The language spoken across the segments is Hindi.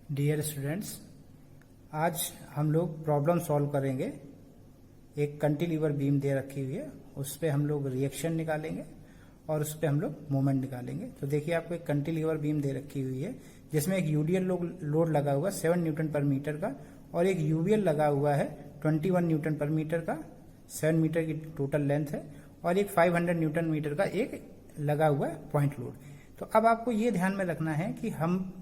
डियर स्टूडेंट्स, आज हम लोग प्रॉब्लम सॉल्व करेंगे। एक कैंटिलीवर बीम दे रखी हुई है, उस पर हम लोग रिएक्शन निकालेंगे और उस पर हम लोग मोमेंट निकालेंगे। तो देखिए, आपको एक कैंटिलीवर बीम दे रखी हुई है जिसमें एक यूडीएल लोड लगा हुआ 7 न्यूटन पर मीटर का और एक यूवीएल लगा हुआ है 21 न्यूटन पर मीटर का। 7 मीटर की टोटल लेंथ है और एक 500 न्यूटन मीटर का एक लगा हुआ है पॉइंट लोड। तो अब आपको ये ध्यान में रखना है कि हम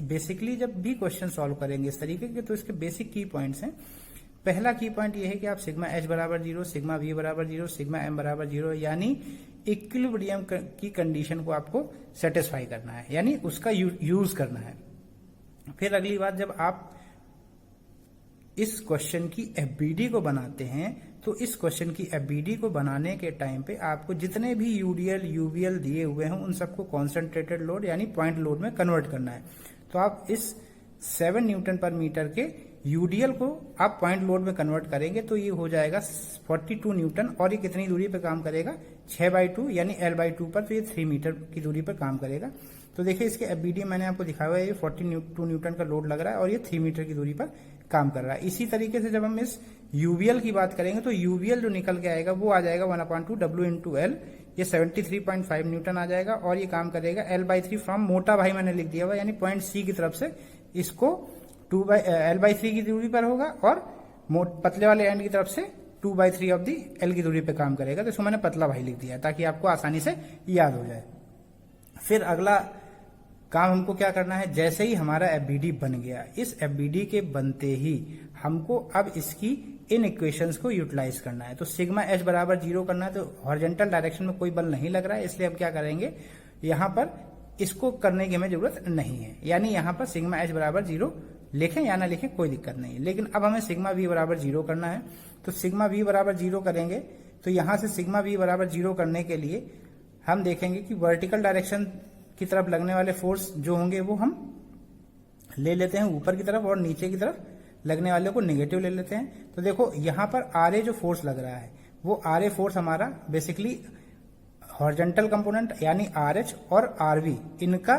बेसिकली जब भी क्वेश्चन सॉल्व करेंगे इस तरीके के, तो इसके बेसिक की पॉइंट्स हैं। पहला की पॉइंट ये है कि आप सिग्मा एच बराबर 0, सिग्मा वी बराबर 0, सिग्मा एम बराबर 0 यानी इक्विलिब्रियम की कंडीशन को आपको सेटिस्फाई करना है, यानी उसका यूज करना है। फिर अगली बात, जब आप इस क्वेश्चन की एफबीडी को बनाते हैं तो इस क्वेश्चन की एफबीडी को बनाने के टाइम पे आपको जितने भी यूडीएल यूवीएल दिए हुए हैं उन सबको कॉन्सेंट्रेटेड लोड यानी पॉइंट लोड में कन्वर्ट करना है। तो आप इस 7 न्यूटन पर मीटर के यूडीएल को आप पॉइंट लोड में कन्वर्ट करेंगे तो ये हो जाएगा 42 न्यूटन और ये कितनी दूरी पे काम करेगा, 6/2 यानी L/2 पर, तो ये 3 मीटर की दूरी पर काम करेगा। तो देखिए, इसके एफबीडी मैंने आपको दिखाया है, ये 42 न्यूटन का लोड लग रहा है और ये 3 मीटर की दूरी पर काम कर रहा है। इसी तरीके से जब हम इस यूवीएल की बात करेंगे तो यूवीएल जो निकल के आएगा वो आ जाएगा 1/2 W/L, ये 73.5 न्यूटन आ जाएगा और ये काम करेगा L/3 फ्रॉम मोटा भाई मैंने लिख दिया हुआ, यानी पॉइंट सी की तरफ से इसको L/3 की दूरी पर होगा और पतले वाले एंड की तरफ से 2/3 ऑफ दी L की दूरी पे काम करेगा। तो इसको मैंने पतला भाई लिख दिया है ताकि आपको आसानी से याद हो जाए। फिर अगला काम हमको क्या करना है, जैसे ही हमारा एफबीडी बन गया, इस एफबीडी के बनते ही हमको अब इसकी इन इक्वेशंस को यूटिलाइज करना है। तो सिग्मा एच बराबर 0 करना है, तो हॉरिजॉन्टल डायरेक्शन में कोई बल नहीं लग रहा है, इसलिए अब क्या करेंगे, यहां पर इसको करने की हमें जरूरत नहीं है, यानी यहां पर सिग्मा एच बराबर 0 लिखें या ना लिखें कोई दिक्कत नहीं है। लेकिन अब हमें सिग्मा वी बराबर 0 करना है, तो सिग्मा वी बराबर 0 करेंगे तो यहां से सिग्मा वी बराबर 0 करने के लिए हम देखेंगे कि वर्टिकल डायरेक्शन की तरफ लगने वाले फोर्स जो होंगे वो हम ले लेते हैं ऊपर की तरफ और नीचे की तरफ लगने वाले को नेगेटिव ले लेते हैं। तो देखो, यहां पर आरए जो फोर्स लग रहा है वो आरए फोर्स हमारा बेसिकली हॉरिजॉन्टल कंपोनेंट यानी आरएच और आरवी इनका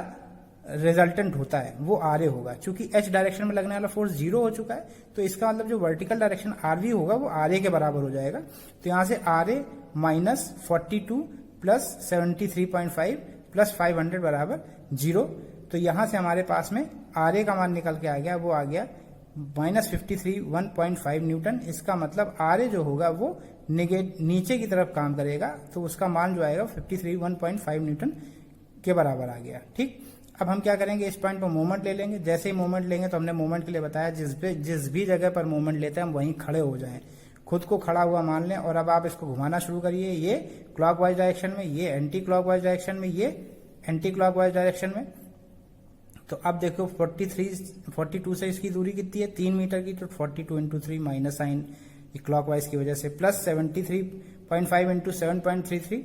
रिजल्टेंट होता है, वो आरए होगा। चूंकि एच डायरेक्शन में लगने वाला फोर्स 0 हो चुका है तो इसका मतलब जो वर्टिकल डायरेक्शन आरवी होगा वो आरए के बराबर हो जाएगा। तो यहां से आरए माइनस 42 प्लस 73.5 प्लस 500 बराबर 0। तो यहां से हमारे पास में आरए का मान निकल के आ गया, वो आ गया माइनस 53.1 न्यूटन। इसका मतलब आरए जो होगा वो नीचे की तरफ काम करेगा, तो उसका मान जो आएगा 53.1 न्यूटन के बराबर आ गया। ठीक, अब हम क्या करेंगे, इस पॉइंट पर मोमेंट ले लेंगे। जैसे ही मोमेंट लेंगे तो हमने मोमेंट के लिए बताया जिस भी जगह पर मोमेंट लेते हैं हम वहीं खड़े हो जाएं, खुद को खड़ा हुआ मान लें और अब आप इसको घुमाना शुरू करिए, ये क्लॉकवाइज डायरेक्शन में, ये एंटी क्लॉकवाइज डायरेक्शन में, ये एंटी क्लॉकवाइज डायरेक्शन में। तो अब देखो 42 से इसकी दूरी कितनी है, 3 मीटर की, तो 42 × 3 माइनस साइन क्लॉकवाइज की वजह से प्लस 73.5 × 7.33,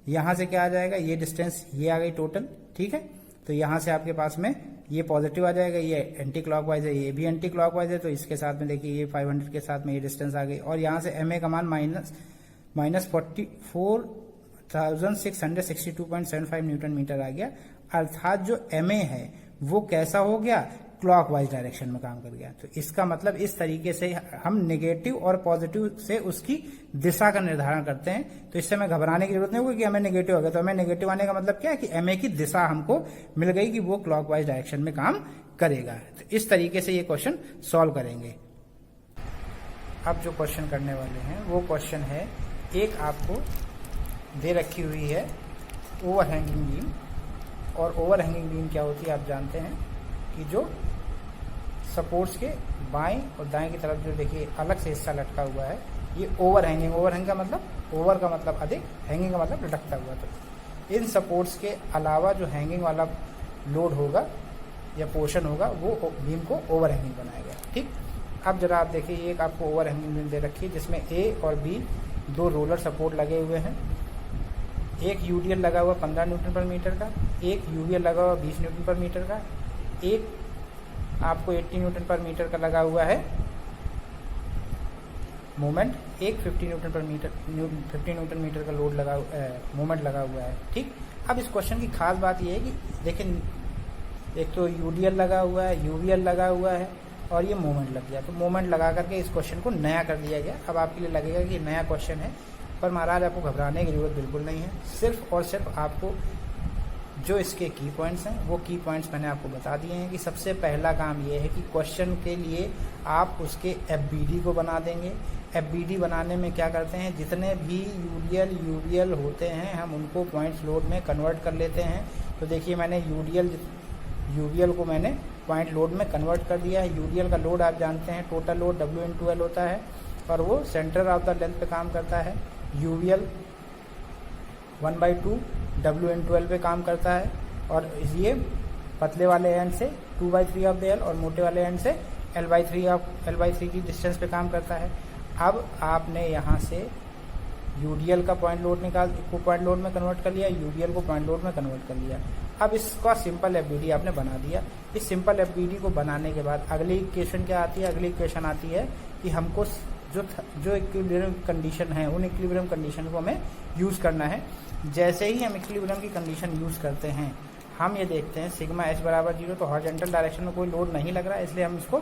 यहां से क्या आ जाएगा, ये डिस्टेंस ये आ गई टोटल। ठीक है, तो यहां से आपके पास में ये पॉजिटिव आ जाएगा, ये एंटी क्लॉकवाइज है, ये भी एंटी क्लॉकवाइज है, तो इसके साथ में देखिए ये 500 के साथ में ये डिस्टेंस आ गई और यहां से एमए का मान माइनस 44,662.75 न्यूटन मीटर आ गया। अर्थात जो एमए है वो कैसा हो गया, क्लॉकवाइज डायरेक्शन में काम कर गया। तो इसका मतलब इस तरीके से हम नेगेटिव और पॉजिटिव से उसकी दिशा का निर्धारण करते हैं। तो इससे हमें घबराने की जरूरत नहीं होगी कि हमें नेगेटिव हो गया। तो हमें नेगेटिव आने का मतलब क्या है कि एमए की दिशा हमको मिल गई कि वो क्लॉकवाइज डायरेक्शन में काम करेगा। तो इस तरीके से ये क्वेश्चन सॉल्व करेंगे। अब जो क्वेश्चन करने वाले हैं वो क्वेश्चन है, एक आपको दे रखी हुई है ओवरहैंगिंग बीम, और ओवरहैंगिंग बीम क्या होती है आप जानते हैं कि जो सपोर्ट्स के बाएं और दाएं की तरफ जो देखिए अलग से हिस्सा लटका हुआ है, ये ओवरहैंगिंग, ओवरहैंग का मतलब ओवर का मतलब अधिक, हैंगिंग का मतलब लटकता हुआ। तो इन सपोर्ट्स के अलावा जो हैंगिंग वाला लोड होगा या पोर्शन होगा वो बीम को ओवरहैंगिंग बनाएगा। ठीक, अब जरा आप देखिए, एक आपको ओवरहैंगिंग बीम दे रखी है जिसमें ए और बी 2 रोलर सपोर्ट लगे हुए हैं। एक यूडीएल लगा हुआ 15 न्यूटन पर मीटर का, एक यूवीएल लगा हुआ 20 न्यूटन पर मीटर का, एक आपको 80 न्यूटन पर मीटर का लगा हुआ है मोमेंट, एक 50 न्यूटन मीटर का लोड लगा मोमेंट लगा हुआ है। ठीक, अब इस क्वेश्चन की खास बात यह है कि देखिए एक तो यूडीएल लगा हुआ है, यूवीएल लगा हुआ है और ये मोमेंट लग गया। तो मोमेंट लगा करके इस क्वेश्चन को नया कर दिया गया। अब आपके लिए लगेगा कि नया क्वेश्चन है, पर महाराज आपको घबराने की जरूरत बिल्कुल नहीं है। सिर्फ और सिर्फ आपको जो इसके की पॉइंट्स हैं वो की पॉइंट्स मैंने आपको बता दिए हैं कि सबसे पहला काम ये है कि क्वेश्चन के लिए आप उसके एफबीडी को बना देंगे। एफबीडी बनाने में क्या करते हैं, जितने भी यूडीएल यूवीएल होते हैं हम उनको पॉइंट्स लोड में कन्वर्ट कर लेते हैं। तो देखिए मैंने यूवीएल को मैंने पॉइंट लोड में कन्वर्ट कर दिया है। यूडीएल का लोड आप जानते हैं टोटल लोड W/L होता है और वो सेंटर ऑफ द लेंथ पे काम करता है। यूवीएल 1/2 W/L पे काम करता है और ये पतले वाले एंड से 2/3 ऑफ द एल और मोटे वाले एंड से L/3 की डिस्टेंस पे काम करता है। अब आपने यहाँ से यूडीएल का पॉइंट लोड पॉइंट लोड में कन्वर्ट कर लिया, यूडीएल को पॉइंट लोड में कन्वर्ट कर लिया। अब इसका सिंपल एफबीडी आपने बना दिया। इस सिंपल एफबीडी को बनाने के बाद अगली इक्वेशन क्या आती है, अगली इक्वेशन आती है कि हमको जो इक्विलिब्रियम कंडीशन है उन इक्विलिब्रियम कंडीशन को हमें यूज करना है। जैसे ही हम इक्विलिब्रियम की कंडीशन यूज करते हैं हम ये देखते हैं सिग्मा एच बराबर 0, तो हॉरिजॉन्टल डायरेक्शन में कोई लोड नहीं लग रहा है, इसलिए हम इसको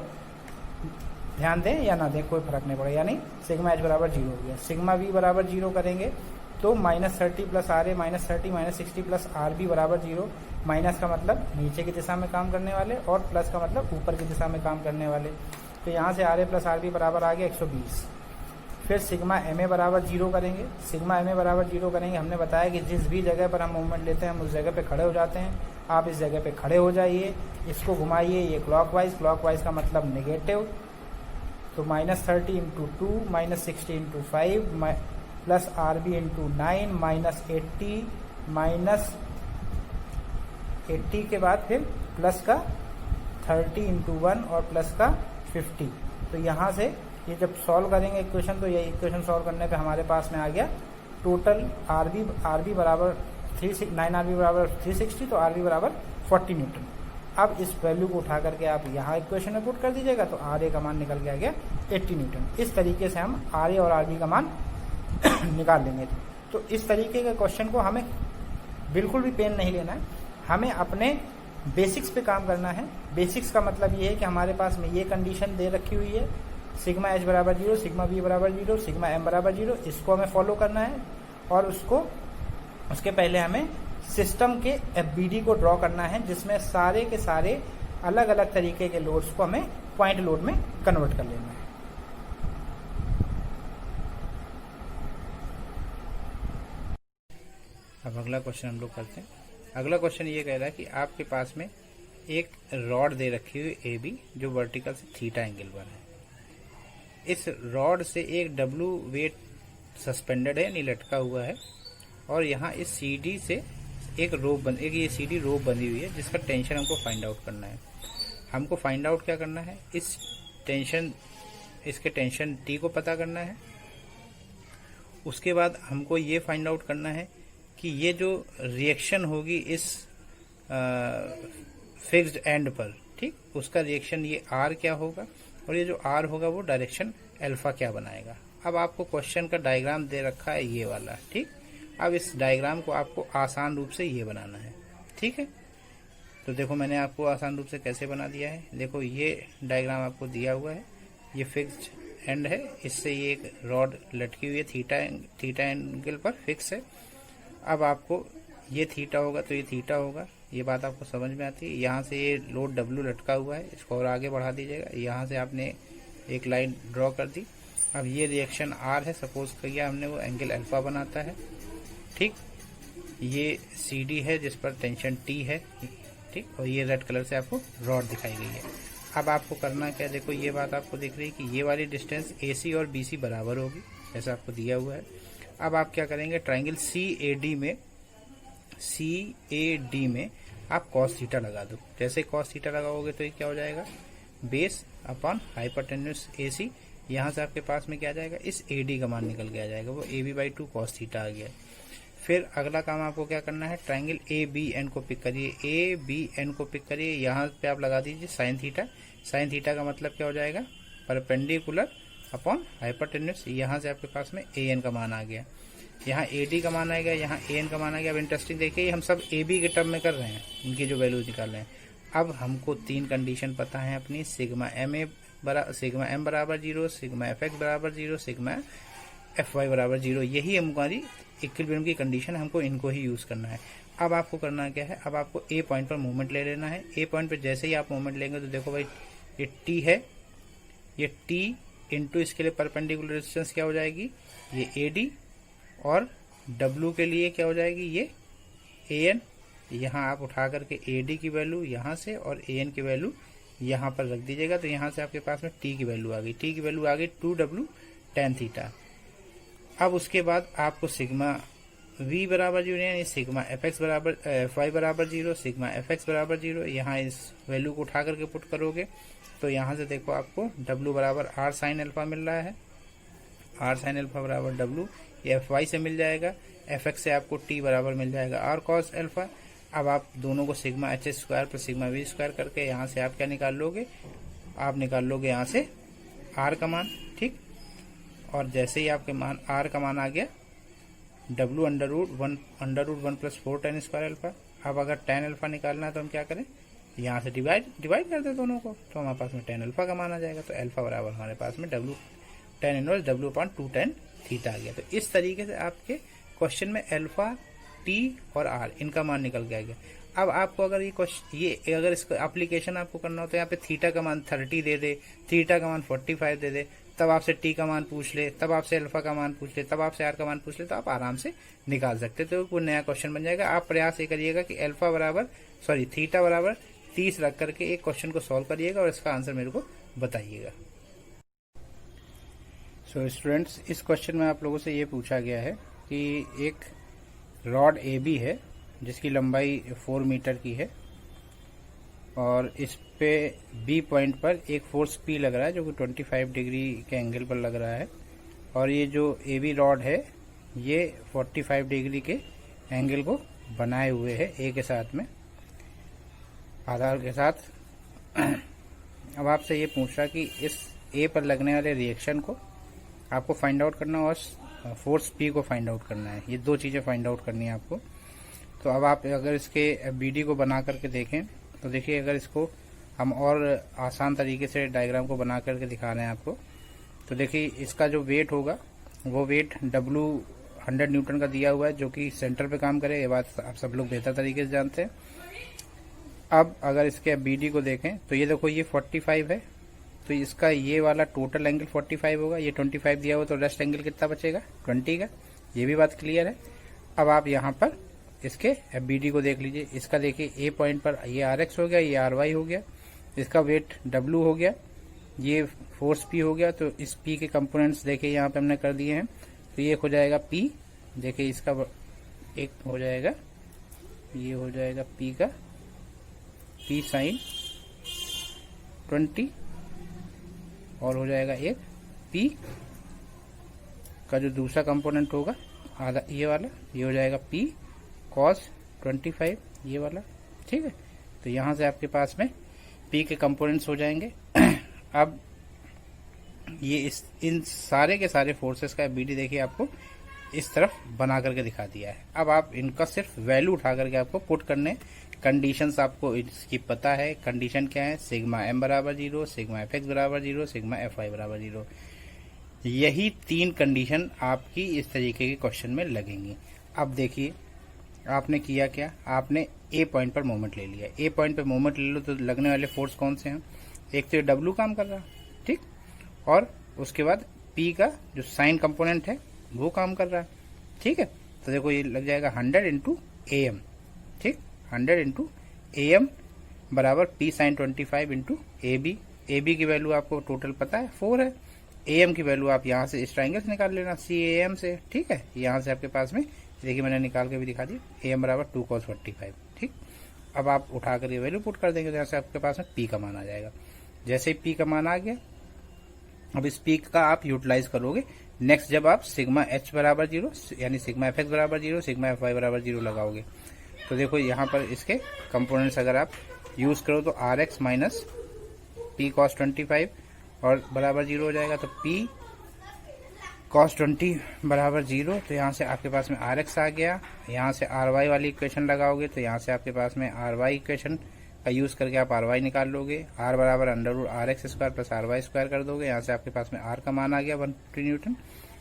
ध्यान दें या ना दें कोई फर्क नहीं पड़ेगा, यानी सिग्मा एच बराबर 0 हो गया। सिग्मा वी बराबर 0 करेंगे तो -30 plus R A -30 -60 plus R B बराबर 0। माइनस का मतलब नीचे की दिशा में काम करने वाले और प्लस का मतलब ऊपर की दिशा में काम करने वाले। तो यहाँ से R A plus R B बराबर आ गया 120। फिर सिग्मा एम ए बराबर 0 करेंगे। सिग्मा एम ए बराबर 0 करेंगे, हमने बताया कि जिस भी जगह पर हम मूवमेंट लेते हैं हम उस जगह पे खड़े हो जाते हैं। आप इस जगह पे खड़े हो जाइए, इसको घुमाइए, ये क्लॉकवाइज का मतलब नेगेटिव, तो -30 × 2 -60 × 5 प्लस आर बी × 9 -80 के बाद फिर प्लस का 30 × 1 और प्लस का 50। तो यहाँ से ये जब सॉल्व करेंगे इक्वेशन तो ये इक्वेशन सॉल्व करने पे हमारे पास में आ गया टोटल आर बी बराबर 9 आर बी बराबर 360, तो आर बी बराबर 40 न्यूटन। अब इस वैल्यू को उठा करके आप यहाँ इक्वेशन में पुट कर दीजिएगा तो आर ए का मान निकल के आ गया 80 न्यूटन। इस तरीके से हम आर ए और आर बी का मान निकाल लेंगे। तो इस तरीके के क्वेश्चन को हमें बिल्कुल भी पेन नहीं लेना है, हमें अपने बेसिक्स पे काम करना है। बेसिक्स का मतलब ये है कि हमारे पास में ये कंडीशन दे रखी हुई है, सिग्मा एच बराबर 0, सिग्मा बी बराबर 0, सिग्मा एम बराबर 0, इसको हमें फॉलो करना है और उसके पहले हमें सिस्टम के एफबीडी को ड्रॉ करना है जिसमें सारे के सारे अलग अलग तरीके के लोड्स को हमें पॉइंट लोड में कन्वर्ट कर लेना है। अब अगला क्वेश्चन हम लोग करते हैं। अगला क्वेश्चन ये कह रहा है कि आपके पास में एक रॉड दे रखी हुई ए बी जो वर्टिकल से थीटा एंगल पर है। इस रॉड से एक डब्लू वेट सस्पेंडेड है, यानी लटका हुआ है, और यहाँ इस सीडी से एक ये सीडी रोप बनी हुई है जिसका टेंशन हमको फाइंड आउट करना है। हमको फाइंड आउट क्या करना है, इसके टेंशन टी को पता करना है। उसके बाद हमको ये फाइंड आउट करना है कि ये जो रिएक्शन होगी इस फिक्स्ड एंड पर, ठीक, उसका रिएक्शन ये आर क्या होगा और ये जो आर होगा वो डायरेक्शन अल्फा क्या बनाएगा। अब आपको क्वेश्चन का डायग्राम दे रखा है ये वाला, ठीक। अब इस डायग्राम को आपको आसान रूप से ये बनाना है, ठीक है। तो देखो मैंने आपको आसान रूप से कैसे बना दिया है। देखो ये डायग्राम आपको दिया हुआ है, ये फिक्स्ड एंड है, इससे ये एक रॉड लटकी हुई है थीटा एंगल पर फिक्स है। अब आपको ये थीटा होगा तो ये थीटा होगा, ये बात आपको समझ में आती है। यहाँ से ये लोड डब्लू लटका हुआ है, इसको और आगे बढ़ा दीजिएगा। यहाँ से आपने एक लाइन ड्रॉ कर दी। अब ये रिएक्शन आर है, सपोज किया हमने, वो एंगल अल्फा बनाता है, ठीक। ये सी डी है जिस पर टेंशन टी है, ठीक, और ये रेड कलर से आपको रॉड दिखाई गई है। अब आपको करना क्या, देखो ये बात आपको दिख रही है कि ये वाली डिस्टेंस ए सी और बी सी बराबर होगी, ऐसा आपको दिया हुआ है। अब आप क्या करेंगे, ट्राइंगल सी ए डी में आप कॉस थीटा लगा दो। जैसे कॉस थीटा लगाओगे तो ये क्या हो जाएगा, बेस अपॉन हाइपोटेन्यूस ए सी। यहाँ से आपके पास में क्या आ जाएगा, इस ए डी का मान निकल के आ जाएगा, वो A B by 2 cos theta आ गया। फिर अगला काम आपको क्या करना है, ट्राइंगल ए बी एन को पिक करिए, ए बी एन को पिक करिए, यहाँ पे आप लगा दीजिए साइन थीटा। साइन थीटा का मतलब क्या हो जाएगा, परपेंडिकुलर अपॉन हाइपोटेन्यूस। यहाँ से आपके पास में ए एन का मान आ गया, यहाँ ए डी का मान आएगा, यहाँ ए एन का मान आ गया। अब इंटरेस्टिंग देखिए, हम सब ए बी के टर्म में कर रहे हैं, इनकी जो वैल्यूज निकाल रहे हैं। अब हमको 3 कंडीशन पता है अपनी, सिग्मा एम बराबर 0, सिग्मा एफ एक्स बराबर 0, सिग्मा एफ वाई बराबर 0। यही हमारी इक्विलिब्रियम की कंडीशन, हमको इनको ही यूज करना है। अब आपको करना क्या है, अब आपको ए पॉइंट पर मोमेंट ले लेना है। ए पॉइंट पर जैसे ही आप मोमेंट लेंगे तो देखो भाई ये टी है, ये टी इंटू इसके लिए परपेंडिकुलर डिस्टेंस क्या हो जाएगी, ये ए डी, और डब्लू के लिए क्या हो जाएगी, ये ए एन। यहाँ आप उठा करके ए डी की वैल्यू यहाँ से और ए एन की वैल्यू यहाँ पर रख दीजिएगा, तो यहाँ से आपके पास में टी की वैल्यू आ गई। टी की वैल्यू आ गई 2w tan थीटा। अब उसके बाद आपको सिग्मा v बराबर 0 यानी सिग्मा एफ एक्स बराबर एफ वाई बराबर 0, सिग्मा एफ एक्स बराबर 0, यहाँ इस वैल्यू को उठा करके पुट करोगे तो यहाँ से देखो आपको w बराबर r साइन अल्फा मिल रहा है, r साइन अल्फा बराबर w, ये एफ वाई से मिल जाएगा, एफ एक्स से आपको t बराबर मिल जाएगा r कॉस अल्फा। अब आप दोनों को sigma H square plus sigma we square करके यहाँ से आप क्या निकाल लोगे, आप निकाल लोगे यहाँ से r का मान, ठीक। और जैसे ही आपके मान r का मान आ गया, w अंडर रूट 1 प्लस 4 tan स्क्वायर अल्फा। अब अगर tan अल्फा निकालना है तो हम क्या करें, यहाँ से डिवाइड कर दे दोनों को, तो हमारे पास में tan अल्फा का मान आ जाएगा। तो अल्फा बराबर हमारे पास में w tan inverse w/2 tan theta आ गया। तो इस तरीके से आपके क्वेश्चन में अल्फा, टी और आर इनका मान निकल के आ गया। अब आपको अगर ये अगर इसका एप्लीकेशन आपको करना हो तो यहाँ पे थीटा का मान 30 दे दे, थीटा का मान 45 दे दे, तब आपसे टी का मान पूछ ले, तब आपसे अल्फा का मान पूछ ले, तब आपसे आर का मान पूछ ले, तो आप आराम से निकाल सकते। तो कोई नया क्वेश्चन बन जाएगा। आप प्रयास ये करिएगा कि थीटा बराबर 30 रख करके एक क्वेश्चन को सॉल्व करिएगा और इसका आंसर मेरे को बताइएगा। सो स्टूडेंट्स, इस क्वेश्चन में आप लोगों से ये पूछा गया है कि एक रॉड ए बी है जिसकी लंबाई 4 मीटर की है और इस पे बी पॉइंट पर एक फोर्स पी लग रहा है जो कि 25 डिग्री के एंगल पर लग रहा है, और ये जो ए बी रॉड है ये 45 डिग्री के एंगल को बनाए हुए है ए के साथ में, आधार के साथ। अब आपसे ये पूछ रहा कि इस ए पर लगने वाले रिएक्शन को आपको फाइंड आउट करना और फोर्स पी को फाइंड आउट करना है। ये दो चीज़ें फाइंड आउट करनी है आपको। तो अब आप अगर इसके बीडी को बना करके देखें तो देखिए, अगर इसको हम और आसान तरीके से डायग्राम को बना करके दिखा रहे हैं आपको, तो देखिए इसका जो वेट होगा वो वेट W 100 न्यूटन का दिया हुआ है जो कि सेंटर पे काम करे। ये बात आप सब लोग बेहतर तरीके से जानते हैं। अब अगर इसके बीडी को देखें तो ये देखो ये 45 है, तो इसका ये वाला टोटल एंगल 45 होगा, ये 25 दिया हुआ, तो रेस्ट एंगल कितना बचेगा 20 का। ये भी बात क्लियर है। अब आप यहाँ पर इसके FBD को देख लीजिए। इसका देखिए ए पॉइंट पर ये RX हो गया, ये RY हो गया, इसका वेट W हो गया, ये फोर्स P हो गया। तो इस P के कंपोनेंट्स देखिए यहाँ पे हमने कर दिए हैं। तो ये हो जाएगा P, देखिए इसका एक हो जाएगा, ये हो जाएगा P का P साइन 20, और हो जाएगा एक P का जो दूसरा कंपोनेंट होगा आधा ये वाला, ये हो जाएगा P cos 25 ये वाला, ठीक है। तो यहाँ से आपके पास में P के कंपोनेंट्स हो जाएंगे। अब ये इन सारे के सारे फोर्सेस का BD देखिए आपको इस तरफ बना करके दिखा दिया है। अब आप इनका सिर्फ वैल्यू उठा करके आपको पुट करने, कंडीशंस आपको इसकी पता है। कंडीशन क्या है, सिग्मा m बराबर 0, सिग्मा एफ एक्स बराबर 0, सिग्मा एफ वाई बराबर 0। यही 3 कंडीशन आपकी इस तरीके के क्वेश्चन में लगेंगी। अब देखिए आपने किया क्या, आपने ए पॉइंट पर मोमेंट ले लिया। ए पॉइंट पर मोमेंट ले लो तो लगने वाले फोर्स कौन से हैं, एक तो W काम कर रहा है, ठीक, और उसके बाद P का जो साइन कंपोनेंट है वो काम कर रहा है, ठीक है। तो देखो ये लग जाएगा 100 इंटू AM, ठीक, 100 इंटू AM बराबर P sine 25 into AB। AB की वैल्यू आपको टोटल पता है 4 है। AM की वैल्यू आप यहाँ से इस ट्राइंगल से निकाल लेना CAM से, ठीक है। यहाँ से आपके पास में देखिए मैंने निकाल के भी दिखा दी, AM बराबर 2 cos 45, ठीक। अब आप उठा कर ये वैल्यू पुट कर देंगे तो यहाँ से आपके पास में P का मान आ जाएगा। जैसे ही P का मान आ गया, अब इस P का आप यूटिलाइज करोगे नेक्स्ट जब आप सिग्मा H बराबर 0 यानी सिग्मा एफ एक्स बराबर 0, सिग्मा एफ वाई बराबर 0 लगाओगे। तो देखो यहाँ पर इसके कंपोनेंट्स अगर आप यूज करो तो RX माइनस P cos 25 और बराबर 0 हो जाएगा। तो P cos 20 बराबर 0, तो यहाँ से आपके पास में RX आ गया। यहाँ से RY वाली इक्वेशन लगाओगे तो यहाँ से आपके पास में RY इक्वेशन का यूज करके आप आर वाई निकाल लोगे। आर बराबर √RX² प्लस RY² कर दोगे। यहाँ से आपके पास में आर का मान आ गया 150 न्यूटन।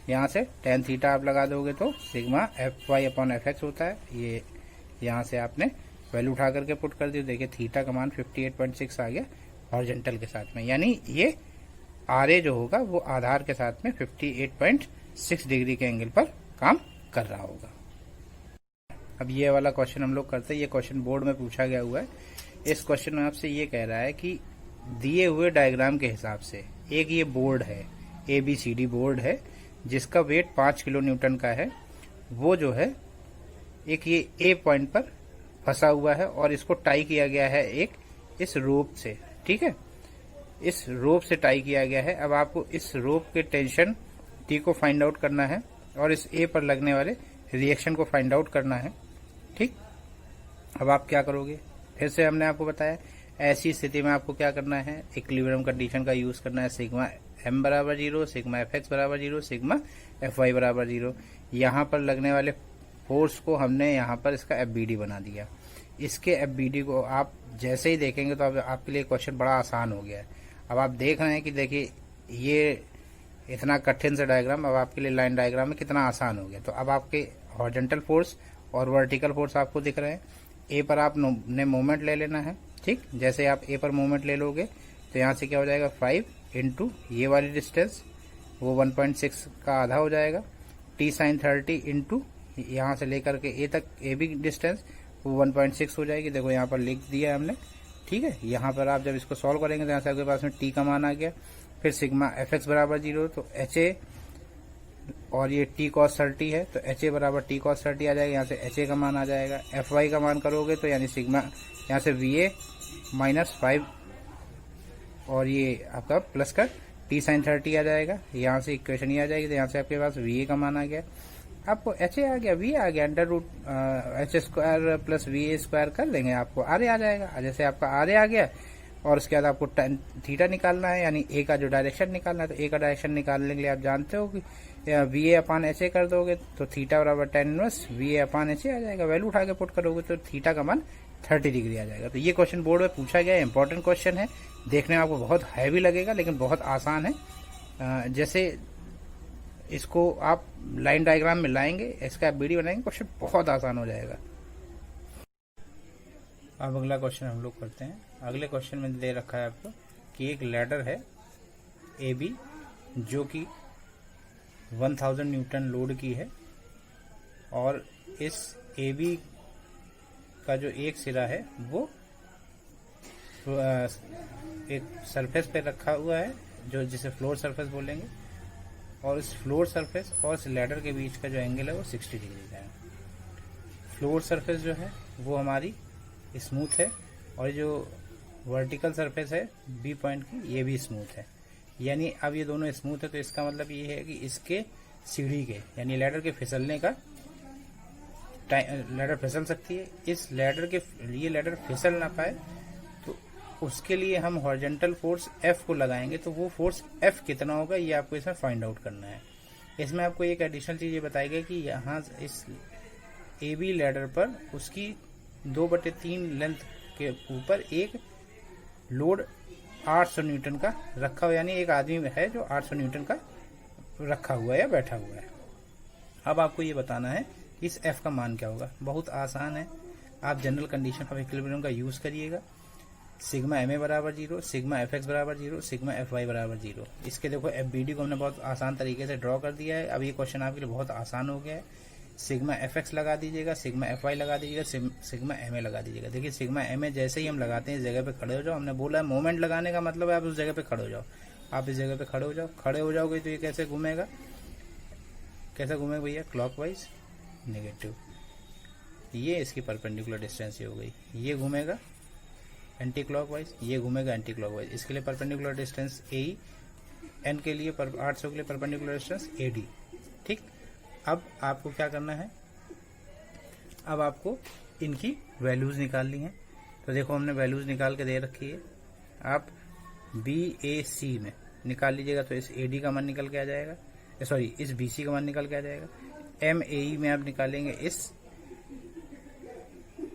यहाँ से tan थीटा आप लगा दोगे तो सिग्मा FY/FX होता है। ये यहाँ से आपने वैल्यू उठा करके पुट कर दी। देखिए थीटा का मान 58.6 आ गया हॉरिजॉन्टल के साथ में, यानी ये RA जो होगा वो आधार के साथ में 58.6 डिग्री के एंगल पर काम कर रहा होगा। अब ये वाला क्वेश्चन हम लोग करते हैं। ये क्वेश्चन बोर्ड में पूछा गया हुआ है। इस क्वेश्चन में आपसे ये कह रहा है कि दिए हुए डायग्राम के हिसाब से एक ये बोर्ड है, ABCD बोर्ड है, जिसका वेट 5 किलो न्यूटन का है। वो जो है एक ये A पॉइंट पर फंसा हुआ है और इसको टाई किया गया है एक इस रोप से, ठीक है, इस रोप से टाई किया गया है। अब आपको इस रोप के टेंशन T को फाइंड आउट करना है और इस A पर लगने वाले रिएक्शन को फाइंड आउट करना है, ठीक। अब आप क्या करोगे, फिर से हमने आपको बताया ऐसी स्थिति में आपको क्या करना है, इक्विलिब्रियम कंडीशन का यूज करना है। सिग्मा m बराबर 0, सिग्मा fx बराबर 0, सिग्मा fy बराबर 0। यहाँ पर लगने वाले फोर्स को हमने यहाँ पर इसका FBD बना दिया। इसके FBD को आप जैसे ही देखेंगे तो अब आपके लिए क्वेश्चन बड़ा आसान हो गया है। अब आप देख रहे हैं कि देखिए ये इतना कठिन सा डायग्राम अब आपके लिए लाइन डायग्राम में कितना आसान हो गया। तो अब आपके हॉरिजॉन्टल फोर्स और वर्टिकल फोर्स आपको दिख रहे हैं। ए पर आपने मोमेंट ले लेना है, ठीक। जैसे आप ए पर मोमेंट ले लोगे तो यहाँ से क्या हो जाएगा 5 इंटू ये वाली डिस्टेंस वो 1.6 का आधा हो जाएगा। T sin 30 इंटू यहाँ से लेकर के ए तक ए भी डिस्टेंस वो 1.6 हो जाएगी। देखो यहाँ पर लिख दिया है हमने, ठीक है। यहाँ पर आप जब इसको सॉल्व करेंगे तो यहाँ से आपके पास में T का मान आ गया। फिर सिग्मा fx बराबर 0 तो HA और ये T cos 30 है तो HA बराबर T cos 30 आ जाएगा। यहाँ से HA का मान आ जाएगा। FY का मान करोगे तो यानी सिग्मा यहाँ से VA -5 और ये आपका प्लस का T sin 30 आ जाएगा। यहाँ से इक्वेशन ही आ जाएगी तो यहाँ से आपके पास VA का मान आ गया। आपको HA आ गया, VA आ गया, √H² प्लस VA² कर लेंगे, आपको RA आ जाएगा। जैसे आपका RA आ गया और उसके बाद आपको tan थीटा निकालना है, यानी A का जो डायरेक्शन निकालना है। तो A का डायरेक्शन निकालने के लिए आप जानते हो कि VA/HA कर दोगे तो थीटा बराबर tan इनवर्स VA/HA आ जाएगा। वैल्यू उठा के पुट करोगे तो थीटा का मान 30 डिग्री आ जाएगा। तो ये क्वेश्चन बोर्ड में पूछा गया है, इंपॉर्टेंट क्वेश्चन है। देखने में आपको बहुत हैवी लगेगा लेकिन बहुत आसान है। जैसे इसको आप लाइन डायग्राम में लाएंगे, इसका FBD बनाएंगे, क्वेश्चन बहुत आसान हो जाएगा। अब अगला क्वेश्चन हम लोग करते हैं। अगले क्वेश्चन में दे रखा है आपको कि एक लैडर है AB जो कि 1000 न्यूटन लोड की है और इस AB का जो एक सिरा है वो एक सरफेस पे रखा हुआ है जो जिसे फ्लोर सरफेस बोलेंगे और इस फ्लोर सरफेस और इस लैडर के बीच का जो एंगल है वो 60 डिग्री का है। फ्लोर सरफेस जो है वो हमारी स्मूथ है और जो वर्टिकल सरफेस है B पॉइंट की ये भी स्मूथ है। यानी अब ये दोनों स्मूथ है तो इसका मतलब ये है कि इसके सीढ़ी के यानी लैडर के फिसलने का लैडर फिसल सकती है। इस लैडर के लिए लैडर फिसल ना पाए तो उसके लिए हम हॉरिजॉन्टल फोर्स F को लगाएंगे। तो वो फोर्स F कितना होगा ये आपको इसमें फाइंड आउट करना है। इसमें आपको एक एडिशनल चीज ये बताएगा कि यहाँ इस AB लैडर पर उसकी 2/3 लेंथ के ऊपर एक लोड 800 न्यूटन का रखा हुआ, यानी एक आदमी है जो 800 न्यूटन का रखा हुआ है या बैठा हुआ है। अब आपको ये बताना है कि इस F का मान क्या होगा। बहुत आसान है, आप जनरल कंडीशन ऑफ इक्विलिब्रियम का यूज करिएगा। सिग्मा MA बराबर 0, सिग्मा FX बराबर 0, सिग्मा FY बराबर 0। इसके देखो FBD को हमने बहुत आसान तरीके से ड्रॉ कर दिया है। अब ये क्वेश्चन आपके लिए बहुत आसान हो गया है। सिग्मा FX लगा दीजिएगा, सिग्मा FY लगा दीजिएगा, सिग्मा MA लगा दीजिएगा। देखिए सिग्मा MA जैसे ही हम लगाते हैं इस जगह पे खड़े हो जाओ। हमने बोला है मोमेंट लगाने का मतलब है आप उस जगह पे खड़े हो जाओ। आप इस जगह पे खड़े हो जाओ। खड़े हो जाओगे तो ये कैसे घूमेगा, कैसे घूमेगा भैया, क्लॉकवाइज नेगेटिव। ये इसकी परपेंडिकुलर डिस्टेंस ही हो गई। ये घूमेगा एंटी क्लॉकवाइज, ये घूमेगा एंटी क्लॉकवाइज। इसके लिए परपेंडिकुलर डिस्टेंस AE, N के लिए 800 के लिए परपेंडिकुलर डिस्टेंस AD, ठीक। अब आपको क्या करना है, अब आपको इनकी वैल्यूज निकालनी है। तो देखो हमने वैल्यूज निकाल के दे रखी है। आप BAC में निकाल लीजिएगा तो इस AD का मान निकल के आ जाएगा, सॉरी इस BC का मान निकल के आ जाएगा। MAE में आप निकालेंगे इस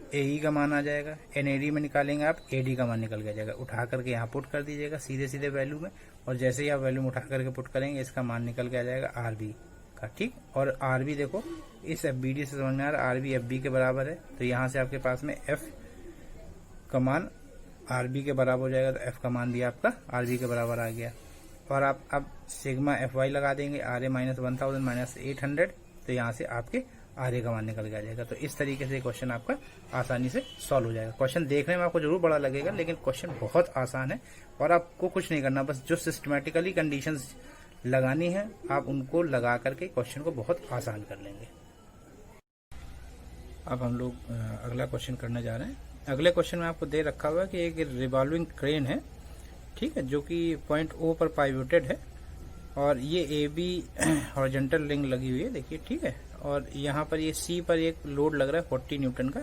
AE का मान आ जाएगा, NAD में निकालेंगे आप AD का मान निकल के आ जाएगा। उठा करके यहाँ पुट कर दीजिएगा सीधे सीधे वैल्यू में, और जैसे ही आप वैल्यू में उठा करके पुट करेंगे इसका मान निकल के आ जाएगा RB का, ठीक। और RB देखो इस FBD से समझ में आ रहा है RB FB के बराबर है, तो यहाँ से आपके पास में F का मान RB के बराबर हो जाएगा, तो F का मान भी आपका RB के बराबर आ गया। और आप अब सिग्मा FY लगा देंगे, RA माइनस 1000 माइनस 800, तो यहाँ से आपके RA का मान निकल के आ जाएगा। तो इस तरीके से क्वेश्चन आपका आसानी से सॉल्व हो जाएगा। क्वेश्चन देखने में आपको जरूर बड़ा लगेगा, लेकिन क्वेश्चन बहुत आसान है और आपको कुछ नहीं करना, बस जो सिस्टमेटिकली कंडीशंस लगानी है आप उनको लगा करके क्वेश्चन को बहुत आसान कर लेंगे। अब हम लोग अगला क्वेश्चन करने जा रहे हैं। अगले क्वेश्चन में आपको दे रखा हुआ है कि एक रिवॉल्विंग क्रेन है, ठीक है, जो कि पॉइंट O पर पाइवोटेड है और ये AB हॉरिजॉन्टल रिंग लगी हुई है, देखिए, ठीक है। और यहाँ पर ये C पर एक लोड लग रहा है 40 न्यूटन का,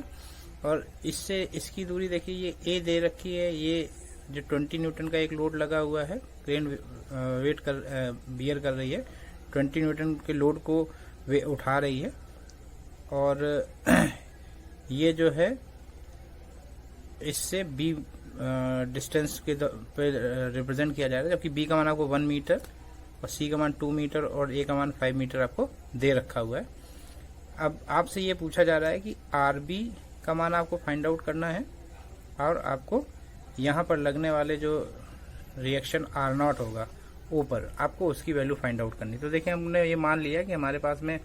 और इससे इसकी दूरी देखिए ये A दे रखी है, ये जो 20 न्यूटन का एक लोड लगा हुआ है, क्रेन बियर कर रही है, 20 न्यूटन के लोड को वे उठा रही है। और ये जो है इससे B डिस्टेंस के पे रिप्रेजेंट किया जाएगा, जबकि B का मान आपको 1 मीटर और C का मान 2 मीटर और A का मान 5 मीटर आपको दे रखा हुआ है। अब आपसे ये पूछा जा रहा है कि RB का मान आपको फाइंड आउट करना है, और आपको यहाँ पर लगने वाले जो रिएक्शन R0 होगा O पर, आपको उसकी वैल्यू फाइंड आउट करनी। तो देखिए हमने ये मान लिया कि हमारे पास में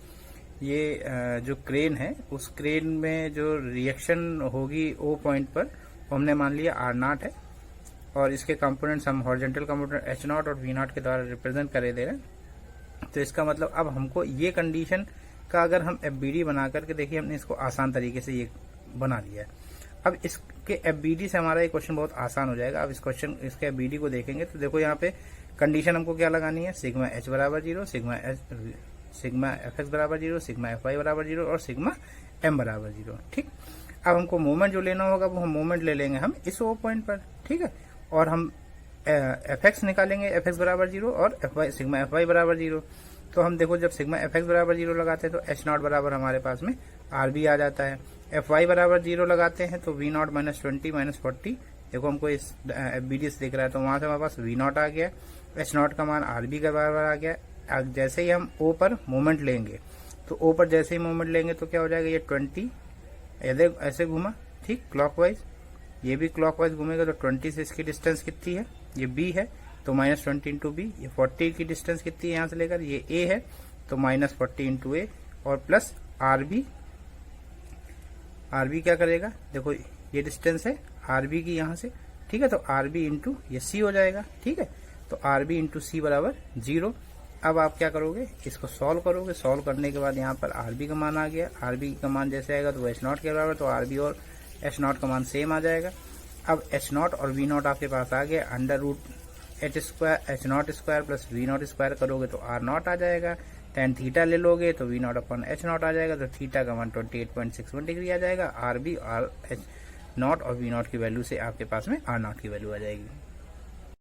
ये जो क्रेन है, उस क्रेन में जो रिएक्शन होगी O पॉइंट पर, वो हमने मान लिया R0 है, और इसके कंपोनेंट्स हम हॉरिजॉन्टल कंपोनेंट H0 और V0 के द्वारा रिप्रेजेंट करे दे रहे हैं। तो इसका मतलब अब हमको ये कंडीशन का अगर हम FBD बना करके देखिए, हमने इसको आसान तरीके से ये बना लिया है। अब इसके FBD से हमारा ये क्वेश्चन बहुत आसान हो जाएगा। अब इसके FBD को देखेंगे तो देखो यहाँ पे कंडीशन हमको क्या लगानी है, सिग्मा H बराबर 0, सिग्मा FX बराबर 0, सिग्मा FY बराबर 0 और सिग्मा M बराबर 0, ठीक। अब हमको मोमेंट जो लेना होगा वो हम मोमेंट ले लेंगे हम इस O पॉइंट पर, ठीक है। और हम FX निकालेंगे, FX बराबर 0 और सिग्मा FY बराबर 0। तो हम देखो जब सिग्मा FX बराबर 0 लगाते हैं तो H0 बराबर हमारे पास में RB आ जाता है। FY बराबर 0 लगाते हैं तो V0 माइनस 20 माइनस 40, देखो हमको इस FBD से दिख रहा है, तो वहां से हमारे पास V0 आ गया, H0 का मान RB के बराबर आ गया। जैसे ही हम O पर मोमेंट लेंगे, तो O पर जैसे ही मोमेंट लेंगे तो क्या हो जाएगा, ये 20 ऐसे घूमा, ठीक, क्लॉकवाइज, ये भी क्लॉकवाइज घूमेगा, तो 20 से इसकी डिस्टेंस कितनी है, ये B है, तो माइनस 20 इंटू बी। ये 40 की डिस्टेंस कितनी है यहाँ से लेकर, ये A है, तो माइनस 40 इंटू A और प्लस RB। RB क्या करेगा, देखो ये डिस्टेंस है RB की यहाँ से, ठीक है, तो RB इंटू ये C हो जाएगा, ठीक है। तो RB इंटू C बराबर 0। अब आप क्या करोगे, इसको सॉल्व करोगे, सॉल्व करने के बाद यहाँ पर RB का मान आ गया, RB का मान जैसे आएगा तो H0 के बराबर, तो RB और H0 का मान सेम आ जाएगा। अब H0 और V0 आपके पास आ गया, under root H0 square plus V0 square करोगे तो R0 आ जाएगा। tan थीटा ले लोगे तो V0 अपन H0 आ जाएगा, तो थीटा का मान 28.61 डिग्री आ जाएगा। RB और H0 और V0 की वैल्यू से आपके पास में R0 की वैल्यू आ जाएगी।